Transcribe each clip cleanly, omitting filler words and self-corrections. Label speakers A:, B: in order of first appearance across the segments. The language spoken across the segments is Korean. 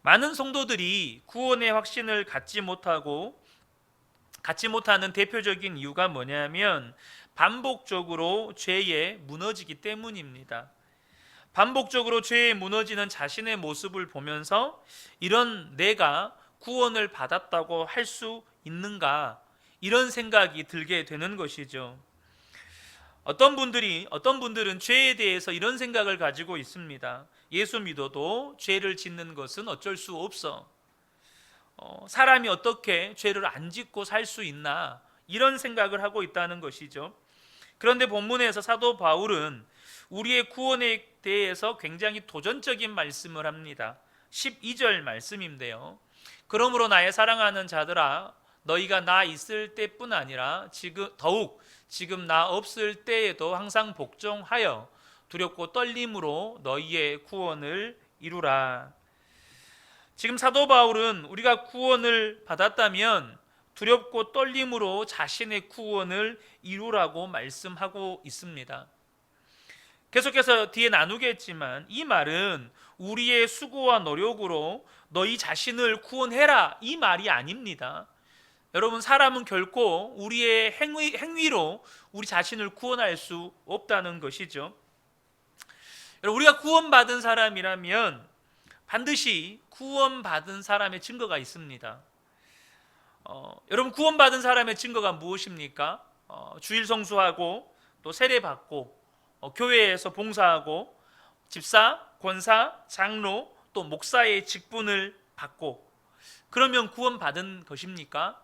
A: 많은 성도들이 구원의 확신을 갖지 못하는 대표적인 이유가 뭐냐면 반복적으로 죄에 무너지기 때문입니다. 반복적으로 죄에 무너지는 자신의 모습을 보면서 이런 내가 구원을 받았다고 할 수 있는가, 이런 생각이 들게 되는 것이죠. 어떤 분들은 죄에 대해서 이런 생각을 가지고 있습니다. 예수 믿어도 죄를 짓는 것은 어쩔 수 없어. 사람이 어떻게 죄를 안 짓고 살 수 있나, 이런 생각을 하고 있다는 것이죠. 그런데 본문에서 사도 바울은 우리의 구원에 대해서 굉장히 도전적인 말씀을 합니다. 12절 말씀인데요. 그러므로 나의 사랑하는 자들아, 너희가 나 있을 때뿐 아니라 지금 나 없을 때에도 항상 복종하여 두렵고 떨림으로 너희의 구원을 이루라. 지금 사도 바울은 우리가 구원을 받았다면 두렵고 떨림으로 자신의 구원을 이루라고 말씀하고 있습니다. 계속해서 뒤에 나누겠지만 이 말은 우리의 수고와 노력으로 너희 자신을 구원해라, 이 말이 아닙니다. 여러분, 사람은 결코 우리의 행위로 우리 자신을 구원할 수 없다는 것이죠. 여러분, 우리가 구원받은 사람이라면 반드시 구원받은 사람의 증거가 있습니다. 여러분, 구원받은 사람의 증거가 무엇입니까? 주일 성수하고 또 세례받고 교회에서 봉사하고 집사, 권사, 장로 또 목사의 직분을 받고, 그러면 구원받은 것입니까?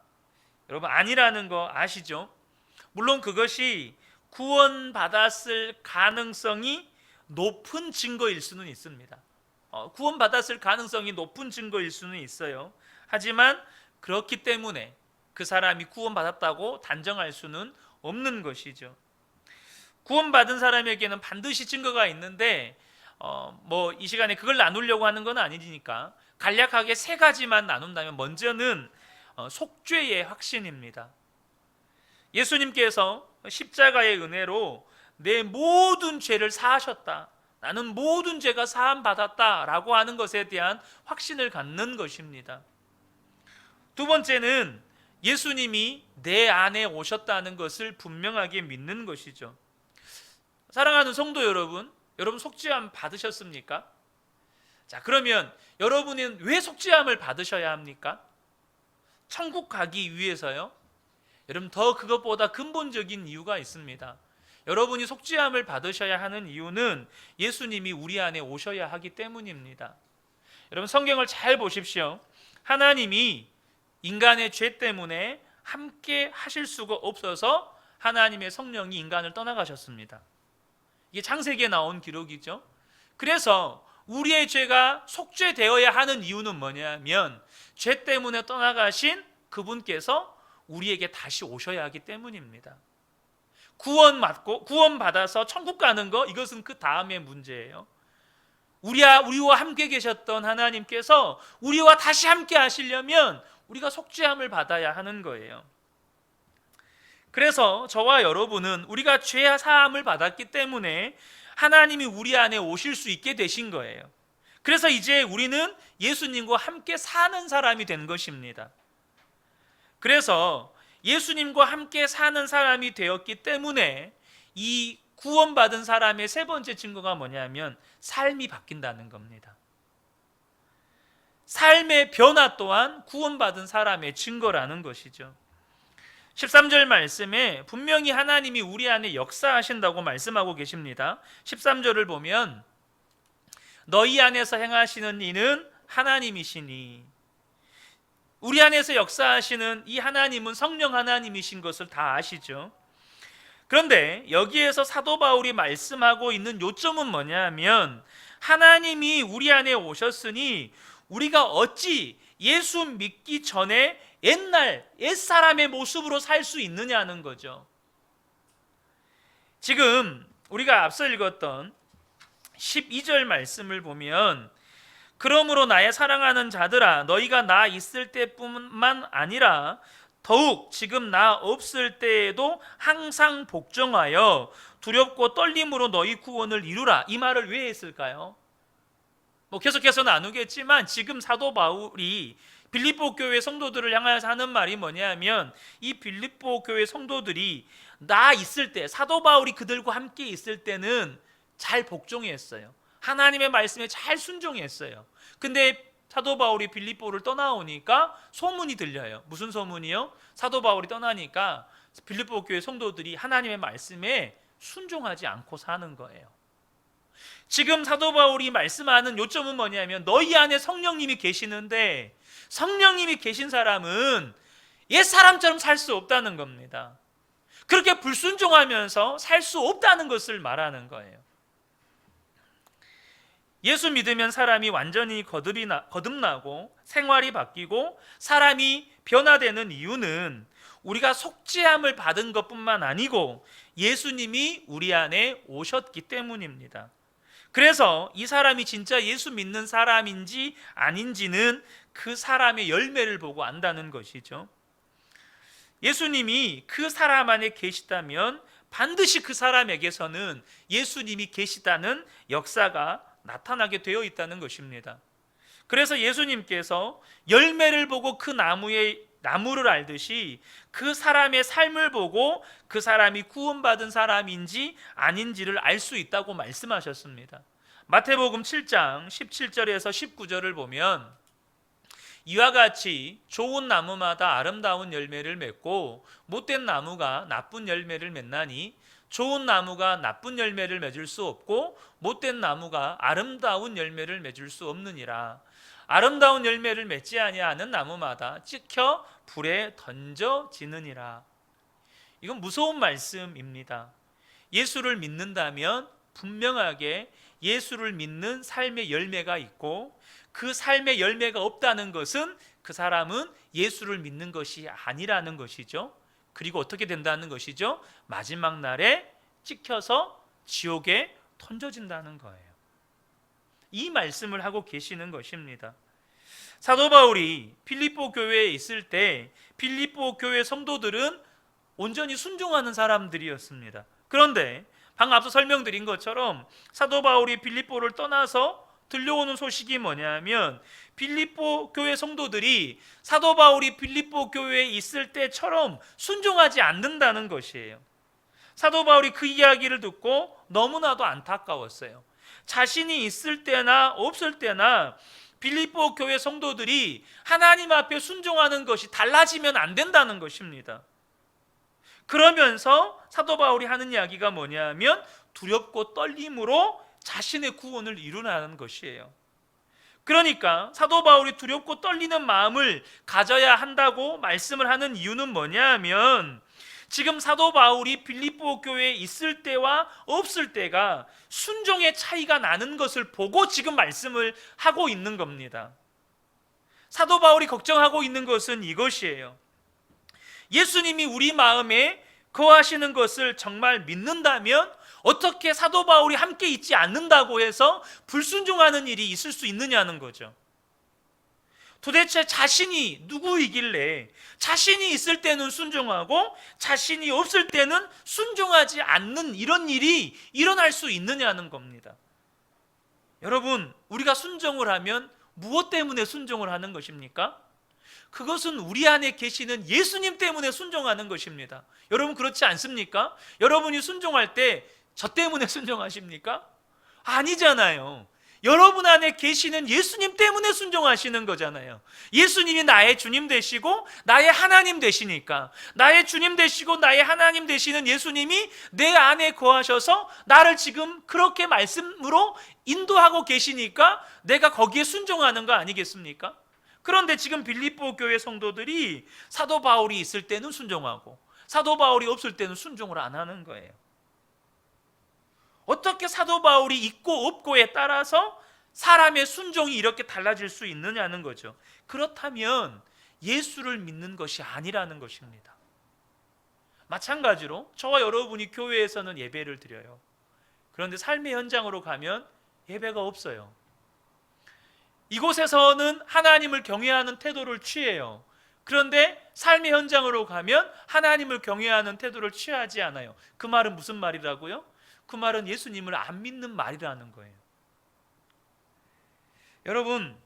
A: 여러분, 아니라는 거 아시죠? 물론 그것이 구원받았을 가능성이 높은 증거일 수는 있습니다. 구원받았을 가능성이 높은 증거일 수는 있어요. 하지만 그렇기 때문에 그 사람이 구원받았다고 단정할 수는 없는 것이죠. 구원받은 사람에게는 반드시 증거가 있는데 이 시간에 그걸 나누려고 하는 건 아니니까 간략하게 세 가지만 나눈다면, 먼저는 속죄의 확신입니다. 예수님께서 십자가의 은혜로 내 모든 죄를 사하셨다, 나는 모든 죄가 사함 받았다라고 하는 것에 대한 확신을 갖는 것입니다. 두 번째는 예수님이 내 안에 오셨다는 것을 분명하게 믿는 것이죠. 사랑하는 성도 여러분, 여러분 속죄함 받으셨습니까? 자, 그러면 여러분은 왜 속죄함을 받으셔야 합니까? 천국 가기 위해서요? 여러분, 더 그것보다 근본적인 이유가 있습니다. 여러분이 속죄함을 받으셔야 하는 이유는 예수님이 우리 안에 오셔야 하기 때문입니다. 여러분, 성경을 잘 보십시오. 하나님이 인간의 죄 때문에 함께 하실 수가 없어서 하나님의 성령이 인간을 떠나가셨습니다. 이게 창세기에 나온 기록이죠. 그래서 우리의 죄가 속죄되어야 하는 이유는 뭐냐면 죄 때문에 떠나가신 그분께서 우리에게 다시 오셔야 하기 때문입니다. 구원받아서 천국 가는 거, 이것은 그 다음의 문제예요. 우리와 함께 계셨던 하나님께서 우리와 다시 함께 하시려면 우리가 속죄함을 받아야 하는 거예요. 그래서 저와 여러분은 우리가 죄 사함을 받았기 때문에 하나님이 우리 안에 오실 수 있게 되신 거예요. 그래서 이제 우리는 예수님과 함께 사는 사람이 된 것입니다. 그래서 예수님과 함께 사는 사람이 되었기 때문에 이 구원받은 사람의 세 번째 증거가 뭐냐면 삶이 바뀐다는 겁니다. 삶의 변화 또한 구원받은 사람의 증거라는 것이죠. 13절 말씀에 분명히 하나님이 우리 안에 역사하신다고 말씀하고 계십니다. 13절을 보면 너희 안에서 행하시는 이는 하나님이시니, 우리 안에서 역사하시는 이 하나님은 성령 하나님이신 것을 다 아시죠. 그런데 여기에서 사도 바울이 말씀하고 있는 요점은 뭐냐면 하나님이 우리 안에 오셨으니 우리가 어찌 예수 믿기 전에 옛사람의 모습으로 살 수 있느냐는 거죠. 지금 우리가 앞서 읽었던 12절 말씀을 보면 그러므로 나의 사랑하는 자들아, 너희가 나 있을 때뿐만 아니라 더욱 지금 나 없을 때에도 항상 복종하여 두렵고 떨림으로 너희 구원을 이루라. 이 말을 왜 했을까요? 계속해서 나누겠지만 지금 사도 바울이 빌립보 교회 성도들을 향해서 하는 말이 뭐냐면 이 빌립보 교회 성도들이 나 있을 때, 사도 바울이 그들과 함께 있을 때는 잘 복종했어요. 하나님의 말씀에 잘 순종했어요. 근데 사도 바울이 빌립보를 떠나오니까 소문이 들려요. 무슨 소문이요? 사도 바울이 떠나니까 빌립보 교회 성도들이 하나님의 말씀에 순종하지 않고 사는 거예요. 지금 사도 바울이 말씀하는 요점은 뭐냐면 너희 안에 성령님이 계시는데 성령님이 계신 사람은 옛 사람처럼 살 수 없다는 겁니다. 그렇게 불순종하면서 살 수 없다는 것을 말하는 거예요. 예수 믿으면 사람이 완전히 거듭나고 생활이 바뀌고 사람이 변화되는 이유는 우리가 속죄함을 받은 것뿐만 아니고 예수님이 우리 안에 오셨기 때문입니다. 그래서 이 사람이 진짜 예수 믿는 사람인지 아닌지는 그 사람의 열매를 보고 안다는 것이죠. 예수님이 그 사람 안에 계시다면 반드시 그 사람에게서는 예수님이 계시다는 역사가 나타나게 되어 있다는 것입니다. 그래서 예수님께서 열매를 보고 그 나무를 알듯이 그 사람의 삶을 보고 그 사람이 구원받은 사람인지 아닌지를 알 수 있다고 말씀하셨습니다. 마태복음 7장 17절에서 19절을 보면 이와 같이 좋은 나무마다 아름다운 열매를 맺고 못된 나무가 나쁜 열매를 맺나니 좋은 나무가 나쁜 열매를 맺을 수 없고 못된 나무가 아름다운 열매를 맺을 수 없느니라. 아름다운 열매를 맺지 아니하는 나무마다 찍혀 불에 던져지느니라. 이건 무서운 말씀입니다. 예수를 믿는다면 분명하게 예수를 믿는 삶의 열매가 있고 그 삶의 열매가 없다는 것은 그 사람은 예수를 믿는 것이 아니라는 것이죠. 그리고 어떻게 된다는 것이죠? 마지막 날에 찍혀서 지옥에 던져진다는 거예요. 이 말씀을 하고 계시는 것입니다. 사도 바울이 빌립보 교회에 있을 때 빌립보 교회 성도들은 온전히 순종하는 사람들이었습니다. 그런데 방금 앞서 설명드린 것처럼 사도 바울이 빌립보를 떠나서 들려오는 소식이 뭐냐면 빌립보 교회 성도들이 사도 바울이 빌립보 교회에 있을 때처럼 순종하지 않는다는 것이에요. 사도 바울이 그 이야기를 듣고 너무나도 안타까웠어요. 자신이 있을 때나 없을 때나 빌립보 교회 성도들이 하나님 앞에 순종하는 것이 달라지면 안 된다는 것입니다. 그러면서 사도 바울이 하는 이야기가 뭐냐면 두렵고 떨림으로 자신의 구원을 이루라는 것이에요. 그러니까 사도 바울이 두렵고 떨리는 마음을 가져야 한다고 말씀을 하는 이유는 뭐냐면 지금 사도 바울이 빌립보 교회에 있을 때와 없을 때가 순종의 차이가 나는 것을 보고 지금 말씀을 하고 있는 겁니다. 사도 바울이 걱정하고 있는 것은 이것이에요. 예수님이 우리 마음에 거하시는 것을 정말 믿는다면 어떻게 사도 바울이 함께 있지 않는다고 해서 불순종하는 일이 있을 수 있느냐는 거죠. 도대체 자신이 누구이길래 자신이 있을 때는 순종하고 자신이 없을 때는 순종하지 않는 이런 일이 일어날 수 있느냐는 겁니다. 여러분, 우리가 순종을 하면 무엇 때문에 순종을 하는 것입니까? 그것은 우리 안에 계시는 예수님 때문에 순종하는 것입니다. 여러분 그렇지 않습니까? 여러분이 순종할 때 저 때문에 순종하십니까? 아니잖아요. 여러분 안에 계시는 예수님 때문에 순종하시는 거잖아요. 예수님이 나의 주님 되시고 나의 하나님 되시니까, 나의 주님 되시고 나의 하나님 되시는 예수님이 내 안에 거하셔서 나를 지금 그렇게 말씀으로 인도하고 계시니까 내가 거기에 순종하는 거 아니겠습니까? 그런데 지금 빌립보 교회 성도들이 사도 바울이 있을 때는 순종하고 사도 바울이 없을 때는 순종을 안 하는 거예요. 어떻게 사도 바울이 있고 없고에 따라서 사람의 순종이 이렇게 달라질 수 있느냐는 거죠. 그렇다면 예수를 믿는 것이 아니라는 것입니다. 마찬가지로 저와 여러분이 교회에서는 예배를 드려요. 그런데 삶의 현장으로 가면 예배가 없어요. 이곳에서는 하나님을 경외하는 태도를 취해요. 그런데 삶의 현장으로 가면 하나님을 경외하는 태도를 취하지 않아요. 그 말은 무슨 말이라고요? 그 말은 예수님을 안 믿는 말이라는 거예요. 여러분,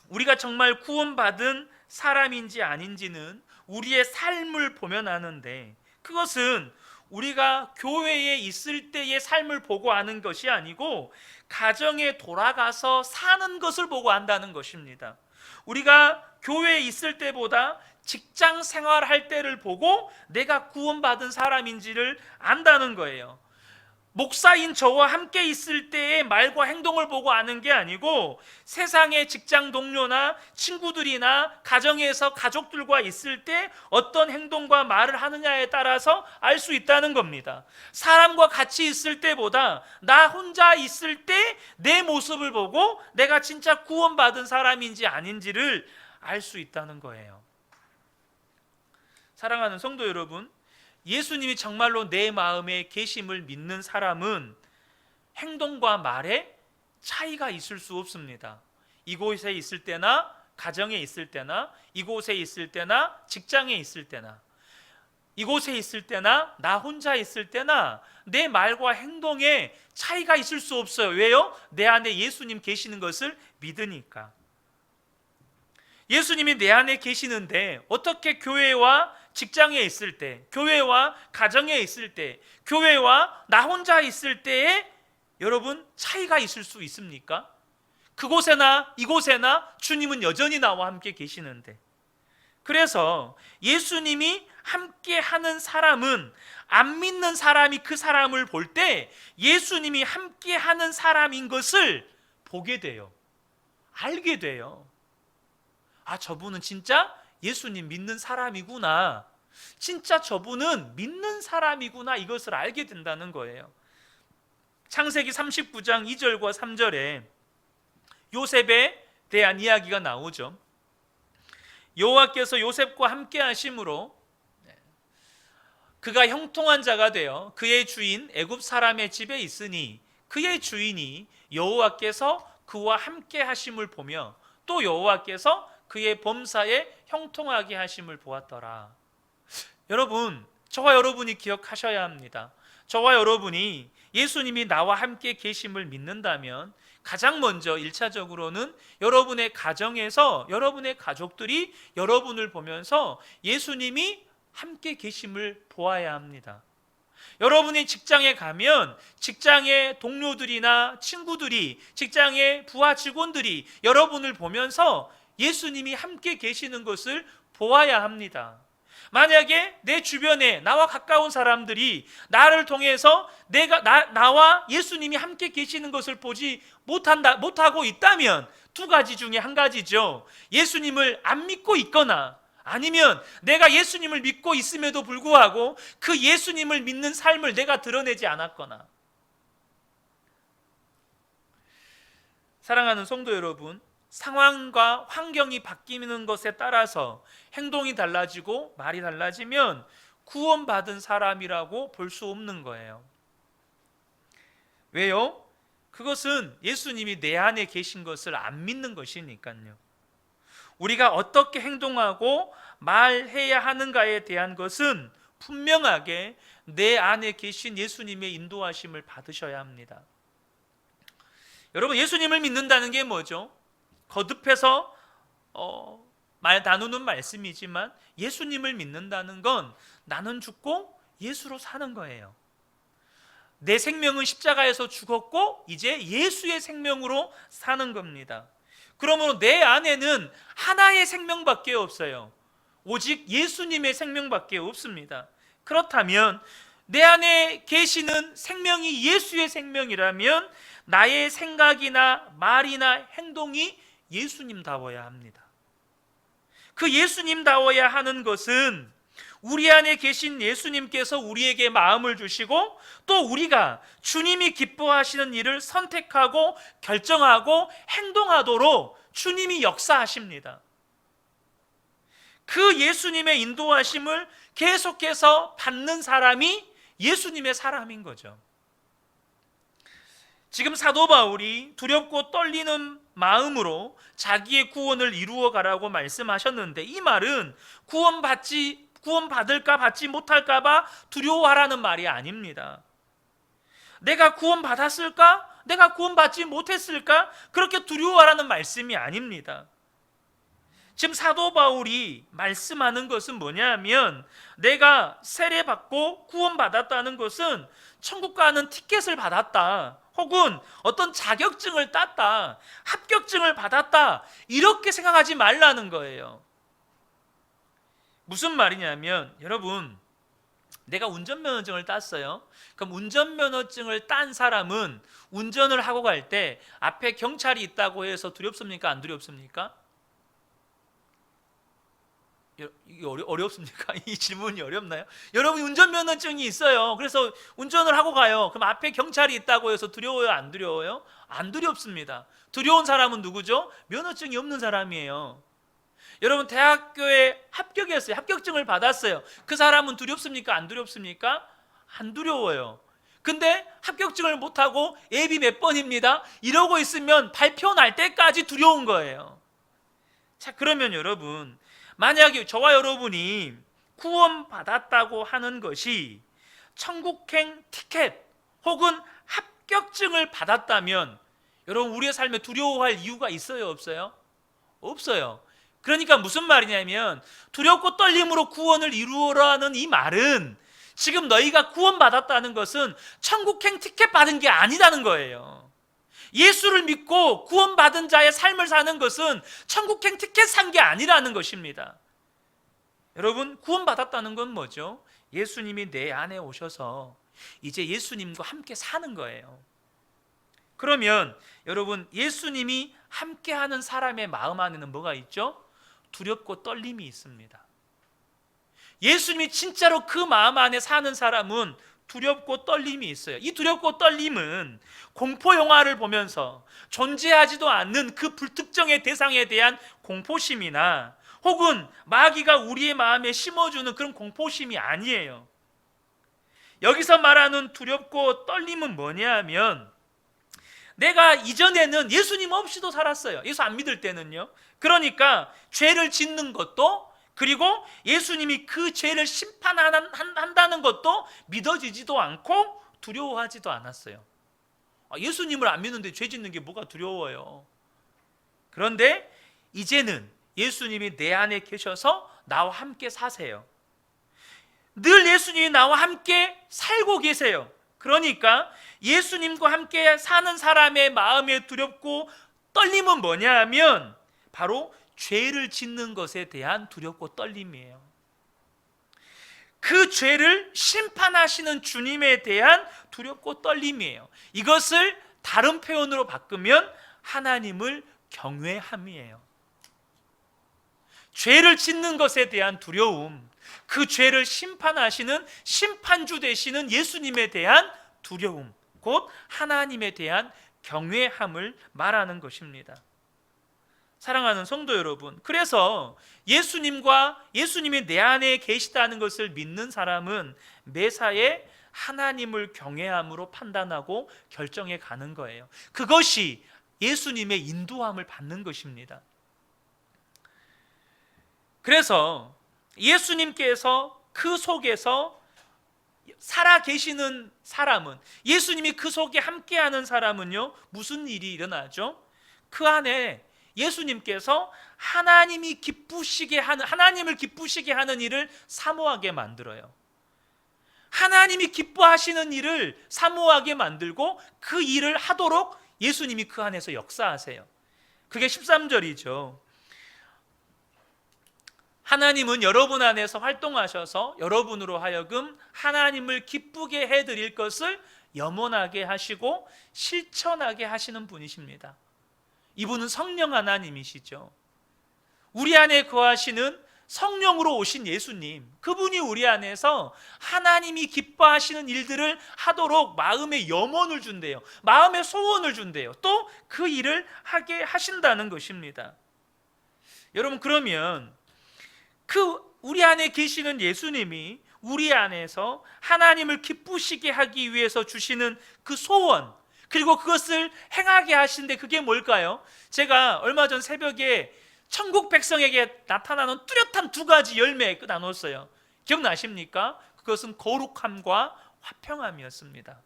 A: 우리가 정말 구원받은 사람인지 아닌지는 우리의 삶을 보면 아는데, 그것은 우리가 교회에 있을 때의 삶을 보고 아는 것이 아니고 가정에 돌아가서 사는 것을 보고 안다는 것입니다. 우리가 교회에 있을 때보다 직장 생활할 때를 보고 내가 구원받은 사람인지를 안다는 거예요. 목사인 저와 함께 있을 때의 말과 행동을 보고 아는 게 아니고 세상의 직장 동료나 친구들이나 가정에서 가족들과 있을 때 어떤 행동과 말을 하느냐에 따라서 알 수 있다는 겁니다. 사람과 같이 있을 때보다 나 혼자 있을 때 내 모습을 보고 내가 진짜 구원받은 사람인지 아닌지를 알 수 있다는 거예요. 사랑하는 성도 여러분, 예수님이 정말로 내 마음에 계심을 믿는 사람은 행동과 말에 차이가 있을 수 없습니다. 이곳에 있을 때나 가정에 있을 때나 이곳에 있을 때나 직장에 있을 때나 이곳에 있을 때나 나 혼자 있을 때나 내 말과 행동에 차이가 있을 수 없어요. 왜요? 내 안에 예수님 계시는 것을 믿으니까. 예수님이 내 안에 계시는데 어떻게 교회와 직장에 있을 때, 교회와 가정에 있을 때, 교회와 나 혼자 있을 때에 여러분 차이가 있을 수 있습니까? 그곳에나 이곳에나 주님은 여전히 나와 함께 계시는데, 그래서 예수님이 함께 하는 사람은 안 믿는 사람이 그 사람을 볼 때 예수님이 함께 하는 사람인 것을 보게 돼요. 알게 돼요. 아, 저분은 진짜 예수님 믿는 사람이구나, 진짜 저분은 믿는 사람이구나, 이것을 알게 된다는 거예요. 창세기 39장 2절과 3절에 요셉에 대한 이야기가 나오죠. 여호와께서 요셉과 함께 하심으로 그가 형통한 자가 되어 그의 주인 애굽 사람의 집에 있으니 그의 주인이 여호와께서 그와 함께 하심을 보며 또 여호와께서 그의 범사에 형통하게 하심을 보았더라. 여러분, 저와 여러분이 기억하셔야 합니다. 저와 여러분이 예수님이 나와 함께 계심을 믿는다면 가장 먼저 1차적으로는 여러분의 가정에서 여러분의 가족들이 여러분을 보면서 예수님이 함께 계심을 보아야 합니다. 여러분이 직장에 가면 직장의 동료들이나 친구들이, 직장의 부하 직원들이 여러분을 보면서 예수님이 함께 계시는 것을 보아야 합니다. 만약에 내 주변에 나와 가까운 사람들이 나를 통해서 나와 예수님이 함께 계시는 것을 보지 못하고 있다면 두 가지 중에 한 가지죠. 예수님을 안 믿고 있거나 아니면 내가 예수님을 믿고 있음에도 불구하고 그 예수님을 믿는 삶을 내가 드러내지 않았거나. 사랑하는 성도 여러분, 상황과 환경이 바뀌는 것에 따라서 행동이 달라지고 말이 달라지면 구원받은 사람이라고 볼 수 없는 거예요. 왜요? 그것은 예수님이 내 안에 계신 것을 안 믿는 것이니까요. 우리가 어떻게 행동하고 말해야 하는가에 대한 것은 분명하게 내 안에 계신 예수님의 인도하심을 받으셔야 합니다. 여러분, 예수님을 믿는다는 게 뭐죠? 거듭해서 말 나누는 말씀이지만 예수님을 믿는다는 건 나는 죽고 예수로 사는 거예요. 내 생명은 십자가에서 죽었고 이제 예수의 생명으로 사는 겁니다. 그러므로 내 안에는 하나의 생명밖에 없어요. 오직 예수님의 생명밖에 없습니다. 그렇다면 내 안에 계시는 생명이 예수의 생명이라면 나의 생각이나 말이나 행동이 예수님다워야 합니다. 그 예수님다워야 하는 것은 우리 안에 계신 예수님께서 우리에게 마음을 주시고 또 우리가 주님이 기뻐하시는 일을 선택하고 결정하고 행동하도록 주님이 역사하십니다. 그 예수님의 인도하심을 계속해서 받는 사람이 예수님의 사람인 거죠. 지금 사도 바울이 두렵고 떨리는 마음으로 자기의 구원을 이루어 가라고 말씀하셨는데, 이 말은 구원받을까 받지 못할까 봐 두려워하라는 말이 아닙니다. 내가 구원받았을까? 내가 구원받지 못했을까? 그렇게 두려워하라는 말씀이 아닙니다. 지금 사도 바울이 말씀하는 것은 뭐냐면 내가 세례받고 구원받았다는 것은 천국 가는 티켓을 받았다, 혹은 어떤 자격증을 땄다, 합격증을 받았다, 이렇게 생각하지 말라는 거예요. 무슨 말이냐면, 여러분, 내가 운전면허증을 땄어요. 그럼 운전면허증을 딴 사람은 운전을 하고 갈 때 앞에 경찰이 있다고 해서 두렵습니까? 안 두렵습니까? 이게 어렵습니까? 이 질문이 어렵나요? 여러분, 운전면허증이 있어요. 그래서 운전을 하고 가요. 그럼 앞에 경찰이 있다고 해서 두려워요? 안 두려워요? 안 두렵습니다. 두려운 사람은 누구죠? 면허증이 없는 사람이에요. 여러분, 대학교에 합격했어요. 합격증을 받았어요. 그 사람은 두렵습니까? 안 두렵습니까? 안 두려워요. 근데 합격증을 못하고 예비 몇 번입니다 이러고 있으면 발표 날 때까지 두려운 거예요. 자, 그러면 여러분, 만약에 저와 여러분이 구원받았다고 하는 것이 천국행 티켓 혹은 합격증을 받았다면 여러분, 우리의 삶에 두려워할 이유가 있어요, 없어요? 없어요. 그러니까 무슨 말이냐면, 두렵고 떨림으로 구원을 이루어라는 이 말은 지금 너희가 구원받았다는 것은 천국행 티켓 받은 게 아니라는 거예요. 예수를 믿고 구원받은 자의 삶을 사는 것은 천국행 티켓 산 게 아니라는 것입니다. 여러분, 구원받았다는 건 뭐죠? 예수님이 내 안에 오셔서 이제 예수님과 함께 사는 거예요. 그러면 여러분, 예수님이 함께하는 사람의 마음 안에는 뭐가 있죠? 두렵고 떨림이 있습니다. 예수님이 진짜로 그 마음 안에 사는 사람은 두렵고 떨림이 있어요. 이 두렵고 떨림은 공포 영화를 보면서 존재하지도 않는 그 불특정의 대상에 대한 공포심이나 혹은 마귀가 우리의 마음에 심어주는 그런 공포심이 아니에요. 여기서 말하는 두렵고 떨림은 뭐냐 하면, 내가 이전에는 예수님 없이도 살았어요. 예수 안 믿을 때는요. 그러니까 죄를 짓는 것도, 그리고 예수님이 그 죄를 심판한다는 것도 믿어지지도 않고 두려워하지도 않았어요. 예수님을 안 믿는데 죄 짓는 게 뭐가 두려워요? 그런데 이제는 예수님이 내 안에 계셔서 나와 함께 사세요. 늘 예수님이 나와 함께 살고 계세요. 그러니까 예수님과 함께 사는 사람의 마음에 두렵고 떨림은 뭐냐 하면 바로 죄를 짓는 것에 대한 두렵고 떨림이에요. 그 죄를 심판하시는 주님에 대한 두렵고 떨림이에요. 이것을 다른 표현으로 바꾸면 하나님을 경외함이에요. 죄를 짓는 것에 대한 두려움, 그 죄를 심판하시는 심판주 되시는 예수님에 대한 두려움, 곧 하나님에 대한 경외함을 말하는 것입니다. 사랑하는 성도 여러분, 그래서 예수님이 내 안에 계시다는 것을 믿는 사람은 매사에 하나님을 경외함으로 판단하고 결정해 가는 거예요. 그것이 예수님의 인도함을 받는 것입니다. 그래서 예수님께서 그 속에서 살아 계시는 사람은, 예수님이 그 속에 함께하는 사람은요, 무슨 일이 일어나죠? 그 안에 예수님께서 하나님을 기쁘시게 하는 일을 사모하게 만들어요. 하나님이 기뻐하시는 일을 사모하게 만들고 그 일을 하도록 예수님이 그 안에서 역사하세요. 그게 13절이죠. 하나님은 여러분 안에서 활동하셔서 여러분으로 하여금 하나님을 기쁘게 해드릴 것을 염원하게 하시고 실천하게 하시는 분이십니다. 이분은 성령 하나님이시죠. 우리 안에 거하시는 성령으로 오신 예수님, 그분이 우리 안에서 하나님이 기뻐하시는 일들을 하도록 마음의 염원을 준대요. 마음의 소원을 준대요. 또 그 일을 하게 하신다는 것입니다. 여러분, 그러면 우리 안에 계시는 예수님이 우리 안에서 하나님을 기쁘시게 하기 위해서 주시는 그 소원, 그리고 그것을 행하게 하시는데 그게 뭘까요? 제가 얼마 전 새벽에 천국 백성에게 나타나는 뚜렷한 두 가지 열매 나눴어요. 기억나십니까? 그것은 거룩함과 화평함이었습니다.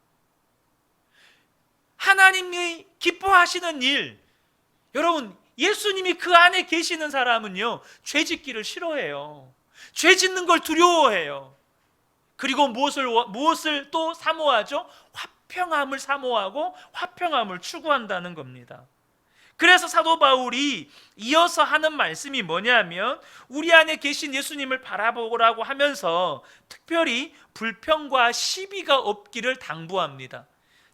A: 하나님이 기뻐하시는 일, 여러분 예수님이 그 안에 계시는 사람은요 죄 짓기를 싫어해요. 죄 짓는 걸 두려워해요. 그리고 무엇을 또 사모하죠? 화평함을 사모하고 화평함을 추구한다는 겁니다. 그래서 사도 바울이 이어서 하는 말씀이 뭐냐면 우리 안에 계신 예수님을 바라보라고 하면서 특별히 불평과 시비가 없기를 당부합니다.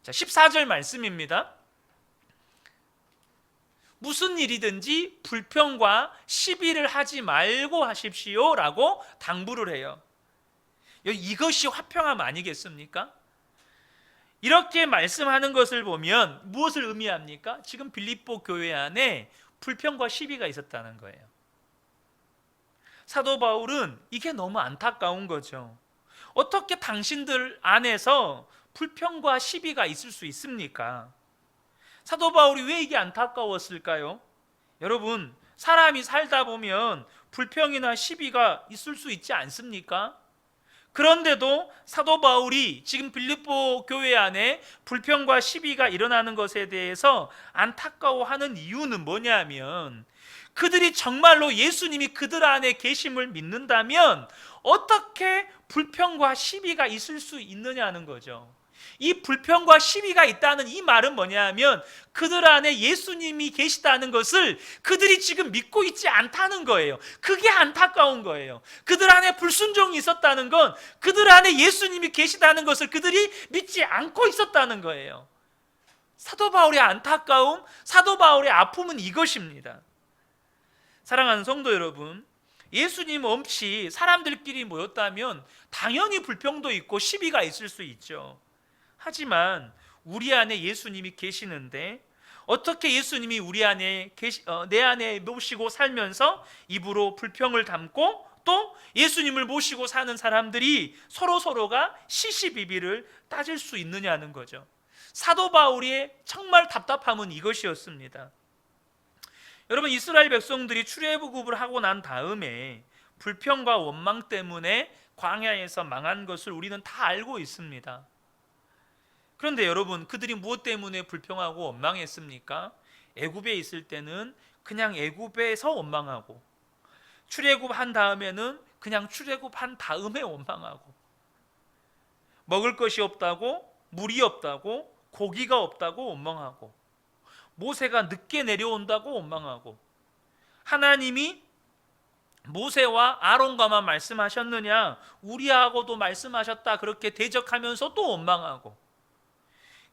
A: 자, 14절 말씀입니다. 무슨 일이든지 불평과 시비를 하지 말고 하십시오 라고 당부를 해요. 이것이 화평함 아니겠습니까? 이렇게 말씀하는 것을 보면 무엇을 의미합니까? 지금 빌립보 교회 안에 불평과 시비가 있었다는 거예요. 사도 바울은 이게 너무 안타까운 거죠. 어떻게 당신들 안에서 불평과 시비가 있을 수 있습니까? 사도 바울이 왜 이게 안타까웠을까요? 여러분, 사람이 살다 보면 불평이나 시비가 있을 수 있지 않습니까? 그런데도 사도 바울이 지금 빌립보 교회 안에 불평과 시비가 일어나는 것에 대해서 안타까워하는 이유는 뭐냐면 그들이 정말로 예수님이 그들 안에 계심을 믿는다면 어떻게 불평과 시비가 있을 수 있느냐는 거죠. 이 불평과 시비가 있다는 이 말은 뭐냐면 그들 안에 예수님이 계시다는 것을 그들이 지금 믿고 있지 않다는 거예요. 그게 안타까운 거예요. 그들 안에 불순종이 있었다는 건 그들 안에 예수님이 계시다는 것을 그들이 믿지 않고 있었다는 거예요. 사도 바울의 안타까움, 사도 바울의 아픔은 이것입니다. 사랑하는 성도 여러분, 예수님 없이 사람들끼리 모였다면 당연히 불평도 있고 시비가 있을 수 있죠. 하지만 우리 안에 예수님이 계시는데 어떻게 예수님이 우리 안에 내 안에 모시고 살면서 입으로 불평을 담고 또 예수님을 모시고 사는 사람들이 서로가 시시비비를 따질 수 있느냐는 거죠. 사도 바울의 정말 답답함은 이것이었습니다. 여러분, 이스라엘 백성들이 출애굽을 하고 난 다음에 불평과 원망 때문에 광야에서 망한 것을 우리는 다 알고 있습니다. 그런데 여러분, 그들이 무엇 때문에 불평하고 원망했습니까? 애굽에 있을 때는 그냥 애굽에서 원망하고 출애굽한 다음에는 그냥 출애굽한 다음에 원망하고 먹을 것이 없다고, 물이 없다고, 고기가 없다고 원망하고 모세가 늦게 내려온다고 원망하고 하나님이 모세와 아론과만 말씀하셨느냐 우리하고도 말씀하셨다 그렇게 대적하면서 또 원망하고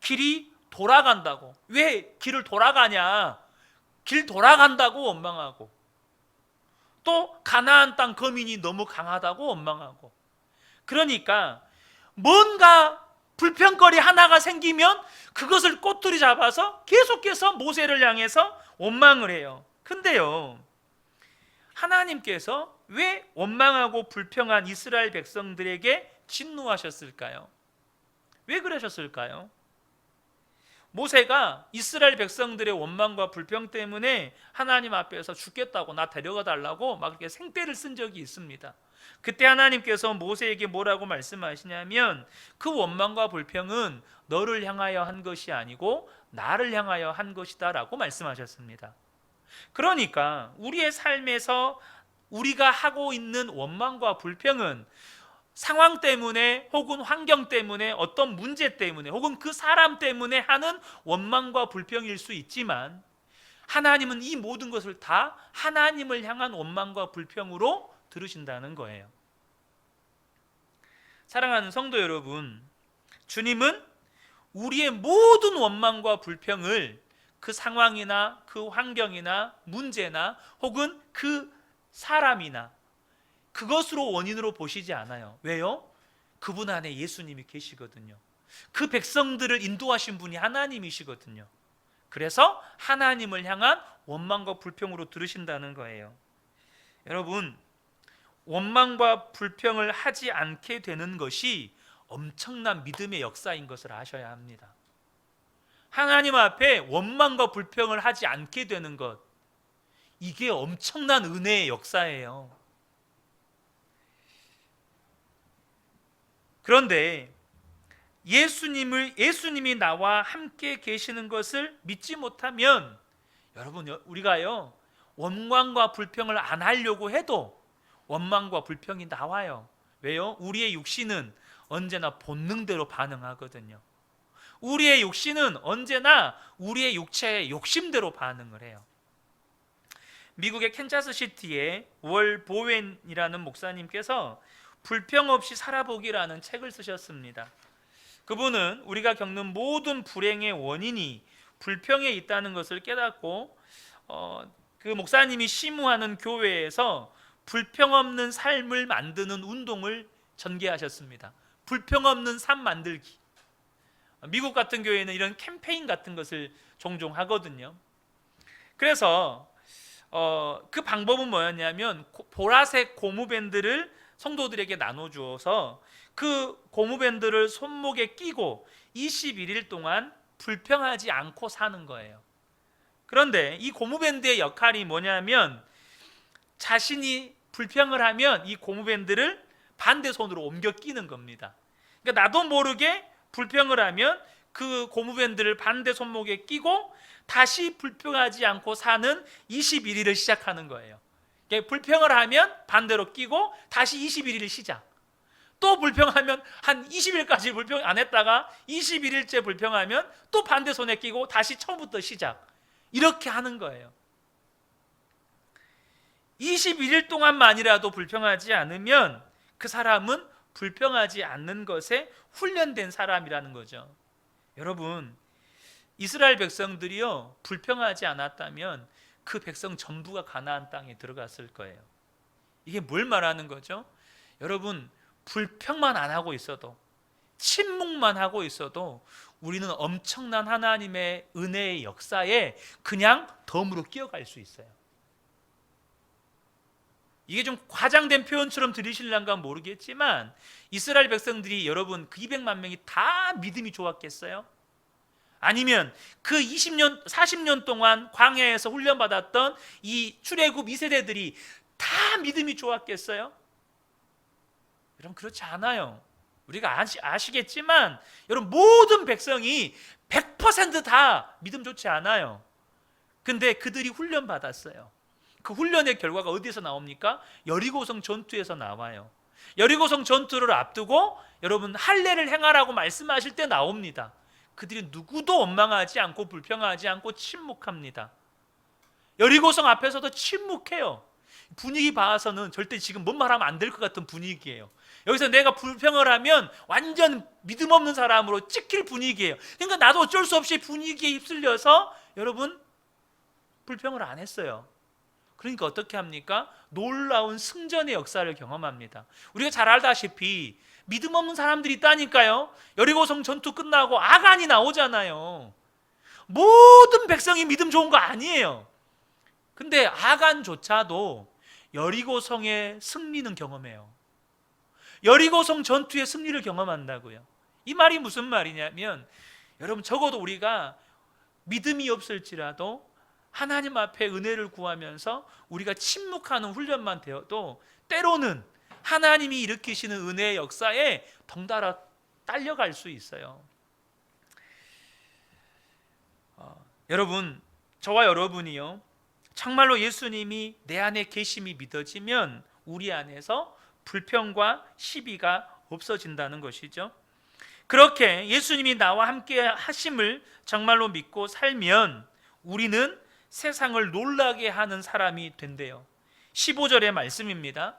A: 길이 돌아간다고, 왜 길을 돌아가냐, 길 돌아간다고 원망하고 또 가나안 땅 거민이 너무 강하다고 원망하고 그러니까 뭔가 불평거리 하나가 생기면 그것을 꼬투리 잡아서 계속해서 모세를 향해서 원망을 해요. 근데요, 하나님께서 왜 원망하고 불평한 이스라엘 백성들에게 진노하셨을까요? 왜 그러셨을까요? 모세가 이스라엘 백성들의 원망과 불평 때문에 하나님 앞에서 죽겠다고 나 데려가 달라고 막 이렇게 생떼를 쓴 적이 있습니다. 그때 하나님께서 모세에게 뭐라고 말씀하시냐면 그 원망과 불평은 너를 향하여 한 것이 아니고 나를 향하여 한 것이다 라고 말씀하셨습니다. 그러니까 우리의 삶에서 우리가 하고 있는 원망과 불평은 상황 때문에 혹은 환경 때문에 어떤 문제 때문에 혹은 그 사람 때문에 하는 원망과 불평일 수 있지만 하나님은 이 모든 것을 다 하나님을 향한 원망과 불평으로 들으신다는 거예요. 사랑하는 성도 여러분, 주님은 우리의 모든 원망과 불평을 그 상황이나 그 환경이나 문제나 혹은 그 사람이나 그것으로 원인으로 보시지 않아요. 왜요? 그분 안에 예수님이 계시거든요. 그 백성들을 인도하신 분이 하나님이시거든요. 그래서 하나님을 향한 원망과 불평으로 들으신다는 거예요. 여러분, 원망과 불평을 하지 않게 되는 것이 엄청난 믿음의 역사인 것을 아셔야 합니다. 하나님 앞에 원망과 불평을 하지 않게 되는 것, 이게 엄청난 은혜의 역사예요. 그런데 예수님이 나와 함께 계시는 것을 믿지 못하면 여러분, 우리가요 원망과 불평을 안 하려고 해도 원망과 불평이 나와요. 왜요? 우리의 육신은 언제나 본능대로 반응하거든요. 우리의 육신은 언제나 우리의 육체의 욕심대로 반응을 해요. 미국의 캔자스시티의 월 보웬이라는 목사님께서 불평 없이 살아보기라는 책을 쓰셨습니다. 그분은 우리가 겪는 모든 불행의 원인이 불평에 있다는 것을 깨닫고 그 목사님이 심무하는 교회에서 불평 없는 삶을 만드는 운동을 전개하셨습니다. 불평 없는 삶 만들기. 미국 같은 교회는 이런 캠페인 같은 것을 종종 하거든요. 그래서 그 방법은 뭐였냐면 보라색 고무밴드를 성도들에게 나눠주어서 그 고무밴드를 손목에 끼고 21일 동안 불평하지 않고 사는 거예요. 그런데 이 고무밴드의 역할이 뭐냐면 자신이 불평을 하면 이 고무밴드를 반대 손으로 옮겨 끼는 겁니다. 그러니까 나도 모르게 불평을 하면 그 고무밴드를 반대 손목에 끼고 다시 불평하지 않고 사는 21일을 시작하는 거예요. 그러니까 불평을 하면 반대로 끼고 다시 21일 시작. 또 불평하면 한 20일까지 불평 안 했다가 21일째 불평하면 또 반대 손에 끼고 다시 처음부터 시작. 이렇게 하는 거예요. 21일 동안만이라도 불평하지 않으면 그 사람은 불평하지 않는 것에 훈련된 사람이라는 거죠. 여러분, 이스라엘 백성들이요 불평하지 않았다면 그 백성 전부가 가나안 땅에 들어갔을 거예요. 이게 뭘 말하는 거죠? 여러분, 불평만 안 하고 있어도, 침묵만 하고 있어도 우리는 엄청난 하나님의 은혜의 역사에 그냥 덤으로 끼어갈 수 있어요. 이게 좀 과장된 표현처럼 들리실란가 모르겠지만 이스라엘 백성들이 여러분 그 200만 명이 다 믿음이 좋았겠어요? 아니면 그 20년, 40년 동안 광야에서 훈련받았던 이 출애굽 2세대들이 다 믿음이 좋았겠어요? 여러분 그렇지 않아요. 우리가 아시겠지만 여러분 모든 백성이 100% 믿음 좋지 않아요. 근데 그들이 훈련받았어요. 그 훈련의 결과가 어디에서 나옵니까? 여리고성 전투에서 나와요. 여리고성 전투를 앞두고 여러분 할례를 행하라고 말씀하실 때 나옵니다. 그들이 누구도 원망하지 않고 불평하지 않고 침묵합니다. 여리고성 앞에서도 침묵해요. 분위기 봐서는 절대 지금 뭔 말하면 안 될 것 같은 분위기예요. 여기서 내가 불평을 하면 완전 믿음 없는 사람으로 찍힐 분위기예요. 그러니까 나도 어쩔 수 없이 분위기에 휩쓸려서 여러분 불평을 안 했어요. 그러니까 어떻게 합니까? 놀라운 승전의 역사를 경험합니다. 우리가 잘 알다시피 믿음 없는 사람들이 있다니까요. 여리고성 전투 끝나고 아간이 나오잖아요. 모든 백성이 믿음 좋은 거 아니에요. 근데 아간조차도 여리고성의 승리는 경험해요. 여리고성 전투의 승리를 경험한다고요. 이 말이 무슨 말이냐면 여러분 적어도 우리가 믿음이 없을지라도 하나님 앞에 은혜를 구하면서 우리가 침묵하는 훈련만 되어도 때로는 하나님이 일으키시는 은혜의 역사에 덩달아 딸려갈 수 있어요. 여러분, 저와 여러분이요 정말로 예수님이 내 안에 계심이 믿어지면 우리 안에서 불평과 시비가 없어진다는 것이죠. 그렇게 예수님이 나와 함께 하심을 정말로 믿고 살면 우리는 세상을 놀라게 하는 사람이 된대요. 15절의 말씀입니다.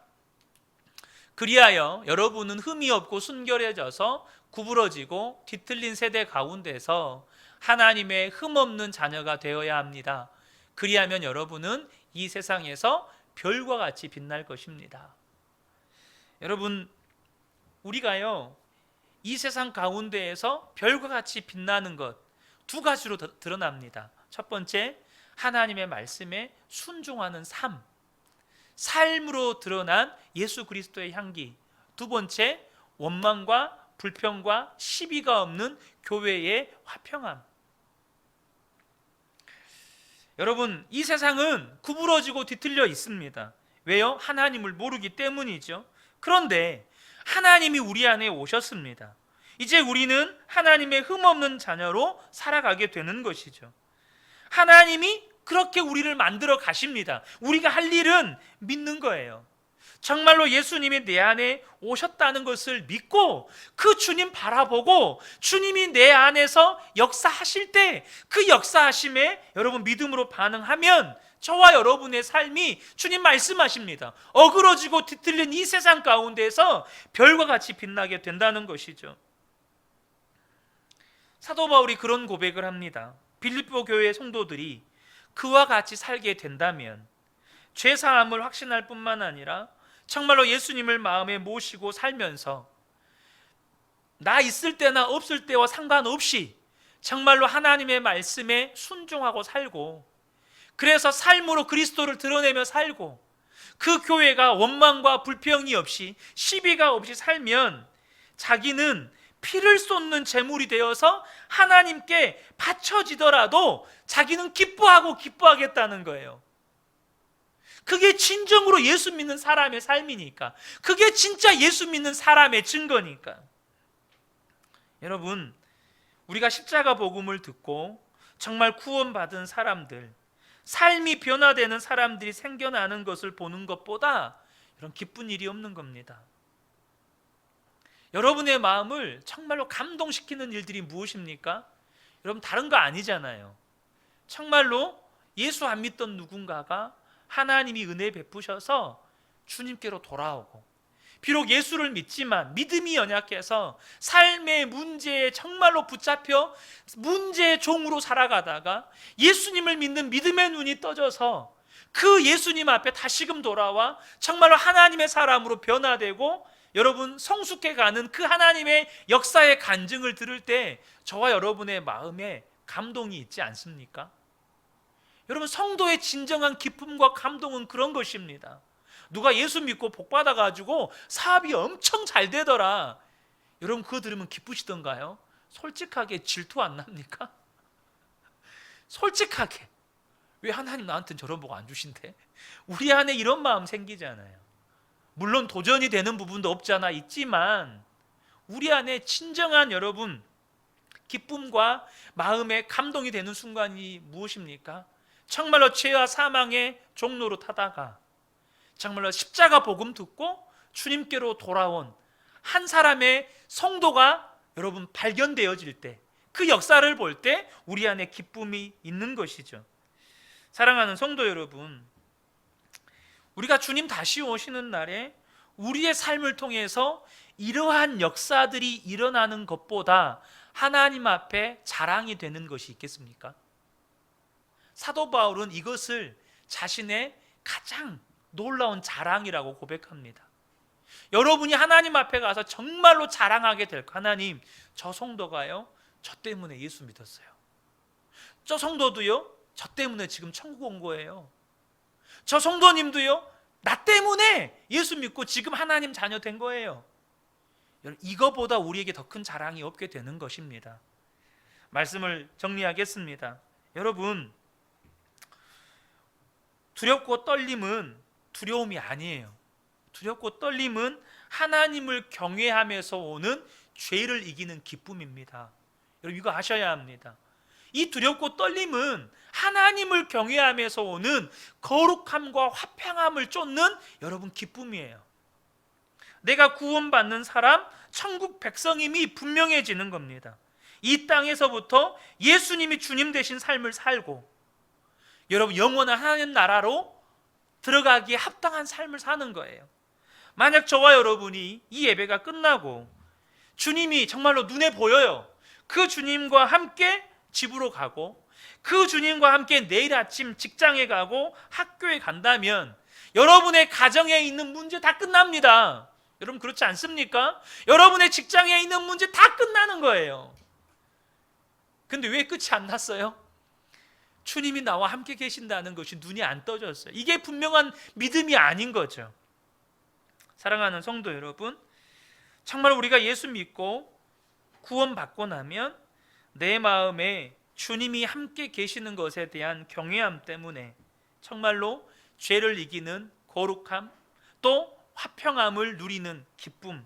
A: 그리하여 여러분은 흠이 없고 순결해져서 구부러지고 뒤틀린 세대 가운데서 하나님의 흠없는 자녀가 되어야 합니다. 그리하면 여러분은 이 세상에서 별과 같이 빛날 것입니다. 여러분, 우리가요 이 세상 가운데에서 별과 같이 빛나는 것 두 가지로 드러납니다. 첫 번째, 하나님의 말씀에 순종하는 삶으로 드러난 예수 그리스도의 향기. 두 번째, 원망과 불평과 시비가 없는 교회의 화평함. 여러분, 이 세상은 구부러지고 뒤틀려 있습니다. 왜요? 하나님을 모르기 때문이죠. 그런데 하나님이 우리 안에 오셨습니다. 이제 우리는 하나님의 흠없는 자녀로 살아가게 되는 것이죠. 하나님이 그렇게 우리를 만들어 가십니다. 우리가 할 일은 믿는 거예요. 정말로 예수님이 내 안에 오셨다는 것을 믿고 그 주님 바라보고 주님이 내 안에서 역사하실 때 그 역사하심에 여러분 믿음으로 반응하면 저와 여러분의 삶이 주님 말씀하십니다. 어그러지고 뒤틀린 이 세상 가운데서 별과 같이 빛나게 된다는 것이죠. 사도 바울이 그런 고백을 합니다. 빌립보 교회 성도들이 그와 같이 살게 된다면 죄사함을 확신할 뿐만 아니라 정말로 예수님을 마음에 모시고 살면서 나 있을 때나 없을 때와 상관없이 정말로 하나님의 말씀에 순종하고 살고, 그래서 삶으로 그리스도를 드러내며 살고, 그 교회가 원망과 불평이 없이 시비가 없이 살면 자기는 피를 쏟는 제물이 되어서 하나님께 바쳐지더라도 자기는 기뻐하겠다는 거예요. 그게 진정으로 예수 믿는 사람의 삶이니까, 그게 진짜 예수 믿는 사람의 증거니까. 여러분, 우리가 십자가 복음을 듣고 정말 구원받은 사람들, 삶이 변화되는 사람들이 생겨나는 것을 보는 것보다 이런 기쁜 일이 없는 겁니다. 여러분의 마음을 정말로 감동시키는 일들이 무엇입니까? 여러분, 다른 거 아니잖아요. 정말로 예수 안 믿던 누군가가 하나님이 은혜 베푸셔서 주님께로 돌아오고, 비록 예수를 믿지만 믿음이 연약해서 삶의 문제에 정말로 붙잡혀 문제의 종으로 살아가다가 예수님을 믿는 믿음의 눈이 떠져서 그 예수님 앞에 다시금 돌아와 정말로 하나님의 사람으로 변화되고 여러분 성숙해 가는 그 하나님의 역사의 간증을 들을 때 저와 여러분의 마음에 감동이 있지 않습니까? 여러분, 성도의 진정한 기쁨과 감동은 그런 것입니다. 누가 예수 믿고 복 받아가지고 사업이 엄청 잘 되더라, 여러분 그거 들으면 기쁘시던가요? 솔직하게 질투 안 납니까? 솔직하게 왜 하나님 나한테는 저런 복 안 주신대? 우리 안에 이런 마음 생기잖아요. 물론 도전이 되는 부분도 없지 않아 있지만 우리 안에 진정한 여러분 기쁨과 마음에 감동이 되는 순간이 무엇입니까? 정말로 죄와 사망의 종로로 타다가 정말로 십자가 복음 듣고 주님께로 돌아온 한 사람의 성도가 여러분 발견되어질 때, 그 역사를 볼 때 우리 안에 기쁨이 있는 것이죠. 사랑하는 성도 여러분, 우리가 주님 다시 오시는 날에 우리의 삶을 통해서 이러한 역사들이 일어나는 것보다 하나님 앞에 자랑이 되는 것이 있겠습니까? 사도 바울은 이것을 자신의 가장 놀라운 자랑이라고 고백합니다. 여러분이 하나님 앞에 가서 정말로 자랑하게 될 거, 하나님, 저 성도가요 저 때문에 예수 믿었어요. 저 성도도요 저 때문에 지금 천국 온 거예요. 저 성도님도요 나 때문에 예수 믿고 지금 하나님 자녀 된 거예요. 이거보다 우리에게 더 큰 자랑이 없게 되는 것입니다. 말씀을 정리하겠습니다. 여러분, 두렵고 떨림은 두려움이 아니에요. 두렵고 떨림은 하나님을 경외하면서 오는 죄를 이기는 기쁨입니다. 여러분, 이거 아셔야 합니다. 이 두렵고 떨림은 하나님을 경외하면서 오는 거룩함과 화평함을 쫓는 여러분 기쁨이에요. 내가 구원받는 사람, 천국 백성임이 분명해지는 겁니다. 이 땅에서부터 예수님이 주님 되신 삶을 살고 여러분 영원한 하나님 나라로 들어가기에 합당한 삶을 사는 거예요. 만약 저와 여러분이 이 예배가 끝나고 주님이 정말로 눈에 보여요. 그 주님과 함께 집으로 가고 그 주님과 함께 내일 아침 직장에 가고 학교에 간다면 여러분의 가정에 있는 문제 다 끝납니다. 여러분 그렇지 않습니까? 여러분의 직장에 있는 문제 다 끝나는 거예요. 근데 왜 끝이 안 났어요? 주님이 나와 함께 계신다는 것이 눈이 안 떠졌어요. 이게 분명한 믿음이 아닌 거죠. 사랑하는 성도 여러분, 정말 우리가 예수 믿고 구원받고 나면 내 마음에 주님이 함께 계시는 것에 대한 경외함 때문에 정말로 죄를 이기는 거룩함, 또 화평함을 누리는 기쁨,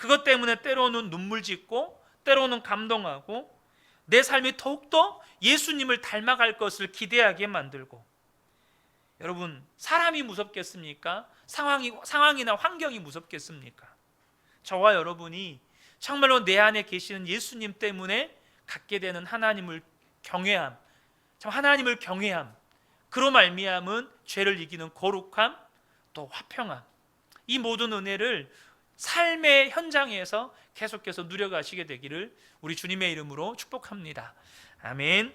A: 그것 때문에 때로는 눈물 짓고 때로는 감동하고 내 삶이 더욱더 예수님을 닮아갈 것을 기대하게 만들고, 여러분, 사람이 무섭겠습니까? 상황이나 환경이 무섭겠습니까? 저와 여러분이 정말로 내 안에 계시는 예수님 때문에 갖게 되는 하나님을 경외함, 하나님을 경외함, 그로 말미암은 죄를 이기는 거룩함, 또 화평함, 이 모든 은혜를 삶의 현장에서 계속해서 누려가시게 되기를 우리 주님의 이름으로 축복합니다. 아멘.